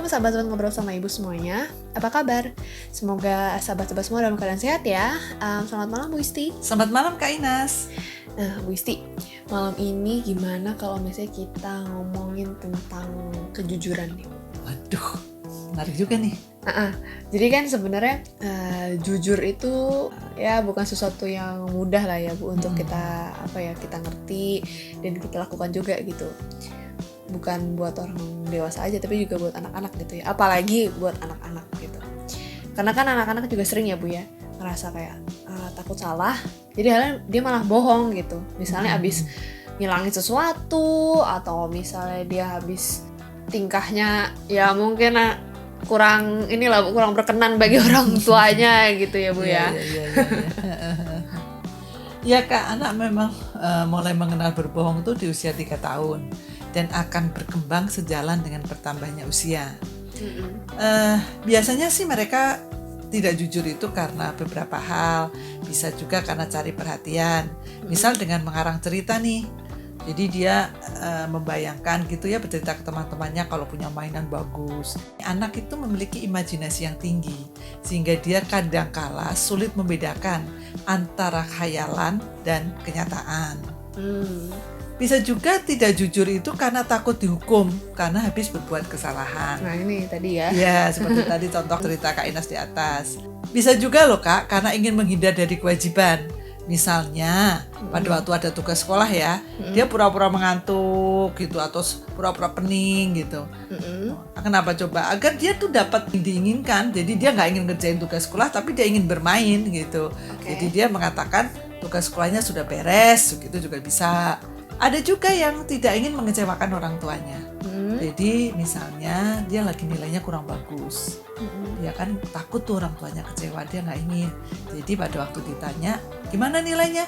Assalamualaikum sahabat ngobrol sama ibu semuanya. Apa kabar? Semoga sahabat-sahabat semua dalam keadaan sehat ya. Selamat malam Bu Isti. Selamat malam Kak Inas. Nah Bu Isti, malam ini gimana kalau misalnya kita ngomongin tentang kejujuran nih? Waduh, menarik juga nih. Jadi kan sebenarnya jujur itu ya bukan sesuatu yang mudah lah ya Bu untuk kita ngerti dan kita lakukan juga gitu. Bukan buat orang dewasa aja tapi juga buat anak-anak gitu ya, apalagi buat anak-anak gitu, karena kan anak-anak juga sering ya Bu ya ngerasa kayak takut salah, jadi dia malah bohong gitu, misalnya abis ngilangin sesuatu atau misalnya dia habis tingkahnya ya mungkin kurang berkenan bagi orang tuanya gitu ya Bu ya. Ya Kak, anak memang mulai mengenal berbohong tuh di usia 3 tahun dan akan berkembang sejalan dengan bertambahnya usia. Biasanya sih mereka tidak jujur itu karena beberapa hal, bisa juga karena cari perhatian. Misal dengan mengarang cerita nih, jadi dia membayangkan gitu ya, bercerita ke teman-temannya kalau punya mainan bagus. Anak itu memiliki imajinasi yang tinggi, sehingga dia kadangkala sulit membedakan antara khayalan dan kenyataan. Bisa juga tidak jujur itu karena takut dihukum karena habis berbuat kesalahan. Nah ini tadi ya. Ya, seperti tadi contoh cerita Kak Inas di atas. Bisa juga loh Kak, karena ingin menghindar dari kewajiban. Misalnya, pada waktu ada tugas sekolah ya, dia pura-pura mengantuk gitu atau pura-pura pening gitu. Kenapa coba? Agar dia tuh dapat diinginkan. Jadi dia nggak ingin ngerjain tugas sekolah, tapi dia ingin bermain gitu. Jadi dia mengatakan tugas sekolahnya sudah beres, gitu juga bisa. Ada juga yang tidak ingin mengecewakan orang tuanya. Jadi misalnya dia lagi nilainya kurang bagus. Dia kan takut tuh orang tuanya kecewa, dia nggak ingin. Jadi pada waktu ditanya, gimana nilainya?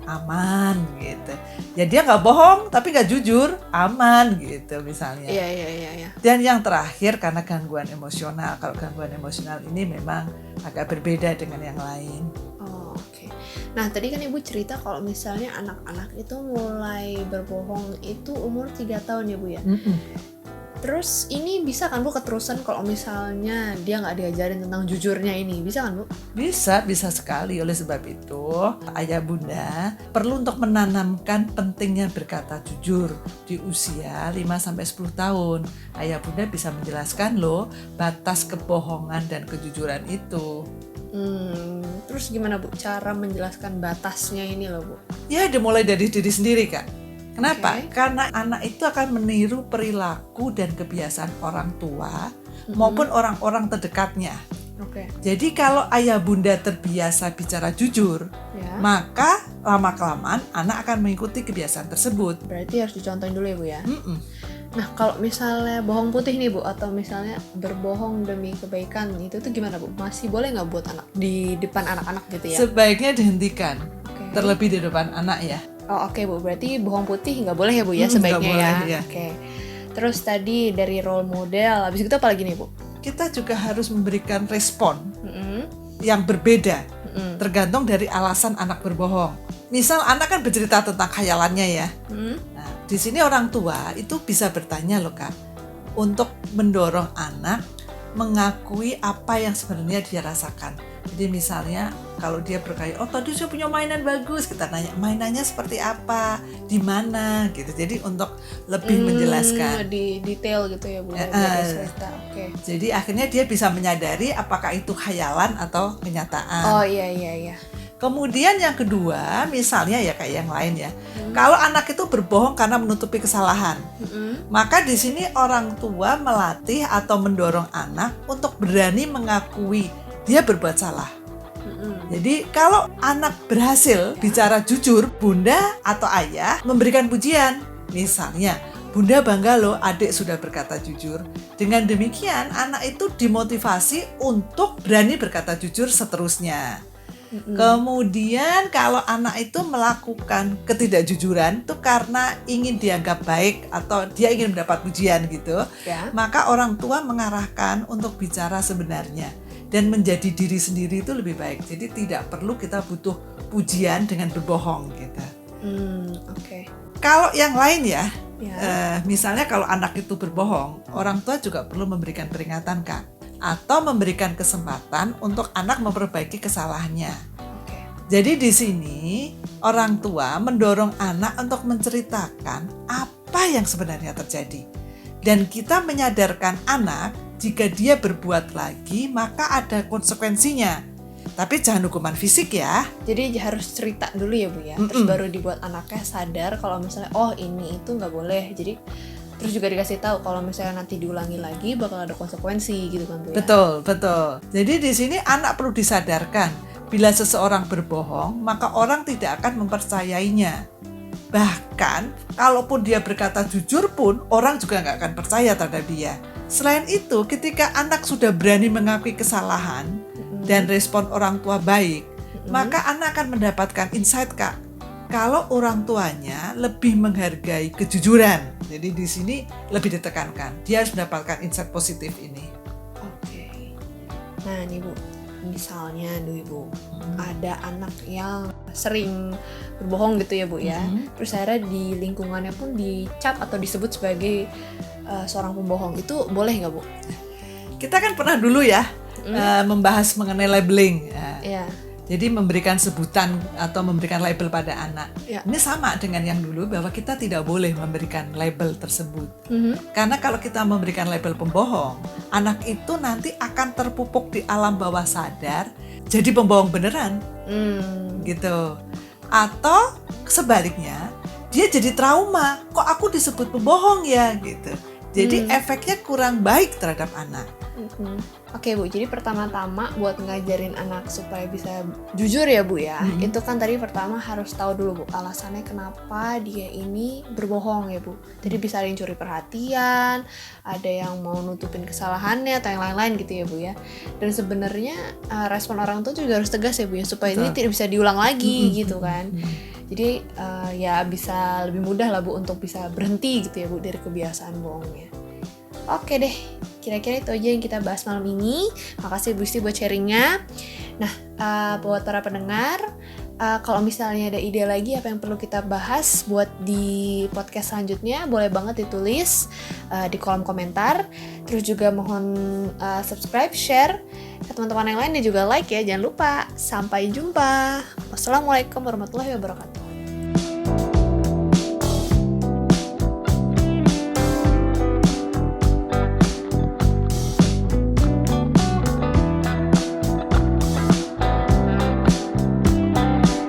Aman gitu. Ya dia nggak bohong tapi nggak jujur, aman gitu misalnya. Iya. Dan yang terakhir karena gangguan emosional. Kalau gangguan emosional ini memang agak berbeda dengan yang lain. Oke. Nah tadi kan Ibu cerita kalau misalnya anak-anak itu mulai berbohong itu umur 3 tahun ya Bu ya. Terus ini bisa kan Bu keterusan kalau misalnya dia nggak diajarin tentang jujurnya ini, bisa kan Bu? Bisa sekali. Oleh sebab itu ayah bunda perlu untuk menanamkan pentingnya berkata jujur di usia 5-10 tahun. Ayah bunda bisa menjelaskan loh batas kebohongan dan kejujuran itu. Terus gimana Bu cara menjelaskan batasnya ini loh Bu? Ya dimulai dari diri sendiri Kak. Kenapa? Okay. Karena anak itu akan meniru perilaku dan kebiasaan orang tua maupun orang-orang terdekatnya. Jadi kalau ayah bunda terbiasa bicara jujur, maka lama-kelamaan anak akan mengikuti kebiasaan tersebut. Berarti harus dicontohin dulu ya Bu ya? Nah kalau misalnya bohong putih nih Bu, atau misalnya berbohong demi kebaikan, itu tuh gimana Bu? Masih boleh nggak buat anak di depan anak-anak gitu ya? Sebaiknya dihentikan, terlebih di depan anak ya. Oke Bu, berarti bohong putih nggak boleh ya Bu ya sebaiknya boleh, ya. Oke. Terus tadi dari role model, habis itu apa lagi nih Bu? Kita juga harus memberikan respon yang berbeda, tergantung dari alasan anak berbohong. Misal anak kan bercerita tentang khayalannya ya. Nah, di sini orang tua itu bisa bertanya loh Kak, untuk mendorong anak mengakui apa yang sebenarnya dia rasakan. Jadi misalnya kalau dia berkaya, oh tadi saya punya mainan bagus, kita nanya mainannya seperti apa, di mana gitu. Jadi untuk lebih menjelaskan di detail gitu ya Bu. Jadi akhirnya dia bisa menyadari apakah itu khayalan atau kenyataan. Oh iya. Kemudian yang kedua, misalnya ya kayak yang lain ya. Kalau anak itu berbohong karena menutupi kesalahan, maka di sini orang tua melatih atau mendorong anak untuk berani mengakui dia berbuat salah. Jadi kalau anak berhasil bicara jujur, bunda atau ayah memberikan pujian. Misalnya, bunda bangga loh adik sudah berkata jujur. Dengan demikian anak itu dimotivasi untuk berani berkata jujur seterusnya. Kemudian kalau anak itu melakukan ketidakjujuran itu karena ingin dianggap baik atau dia ingin mendapat pujian gitu, maka orang tua mengarahkan untuk bicara sebenarnya dan menjadi diri sendiri itu lebih baik. Jadi tidak perlu kita butuh pujian dengan berbohong gitu. Oke. Kalau yang lain ya, Ya. Misalnya kalau anak itu berbohong, orang tua juga perlu memberikan peringatan, Kak, atau memberikan kesempatan untuk anak memperbaiki kesalahannya. Oke. Jadi di sini orang tua mendorong anak untuk menceritakan apa yang sebenarnya terjadi. Dan kita menyadarkan anak jika dia berbuat lagi maka ada konsekuensinya. Tapi jangan hukuman fisik ya. Jadi harus cerita dulu ya Bu ya. Terus baru dibuat anaknya sadar kalau misalnya oh ini itu nggak boleh. Jadi terus juga dikasih tahu kalau misalnya nanti diulangi lagi bakal ada konsekuensi gitu kan Bu ya. Betul. Jadi di sini anak perlu disadarkan bila seseorang berbohong maka orang tidak akan mempercayainya. Bahkan kalaupun dia berkata jujur pun orang juga nggak akan percaya terhadap dia. Selain itu ketika anak sudah berani mengakui kesalahan dan respon orang tua baik, maka anak akan mendapatkan insight, Kak. Kalau orang tuanya lebih menghargai kejujuran. Jadi di sini lebih ditekankan. Dia harus mendapatkan insight positif ini. Oke. Nah nih Bu, misalnya nih Bu, ada anak yang sering berbohong gitu ya Bu ya. Terus akhirnya di lingkungannya pun dicap atau disebut sebagai seorang pembohong. Itu boleh nggak Bu? Kita kan pernah dulu ya membahas mengenai labeling. Iya. Jadi memberikan sebutan atau memberikan label pada anak. Ya. Ini sama dengan yang dulu bahwa kita tidak boleh memberikan label tersebut. Karena kalau kita memberikan label pembohong, anak itu nanti akan terpupuk di alam bawah sadar jadi pembohong beneran. Gitu. Atau sebaliknya, dia jadi trauma. Kok aku disebut pembohong ya gitu. Jadi efeknya kurang baik terhadap anak. Oke Bu, jadi pertama-tama buat ngajarin anak supaya bisa jujur ya Bu ya, itu kan tadi pertama harus tahu dulu Bu alasannya kenapa dia ini berbohong ya Bu. Jadi bisa ada yang curi perhatian, ada yang mau nutupin kesalahannya atau yang lain-lain gitu ya Bu ya. Dan sebenarnya respon orang tua juga harus tegas ya Bu ya, supaya ini tidak bisa diulang lagi gitu kan. Jadi ya bisa lebih mudah lah Bu untuk bisa berhenti gitu ya Bu dari kebiasaan bohongnya. Oke deh, kira-kira itu aja yang kita bahas malam ini. Makasih Bu Isti buat sharingnya. Nah, buat para pendengar, kalau misalnya ada ide lagi apa yang perlu kita bahas buat di podcast selanjutnya, boleh banget ditulis di kolom komentar. Terus juga mohon subscribe, share ke teman-teman yang lain dan juga like ya. Jangan lupa. Sampai jumpa. Wassalamualaikum warahmatullahi wabarakatuh.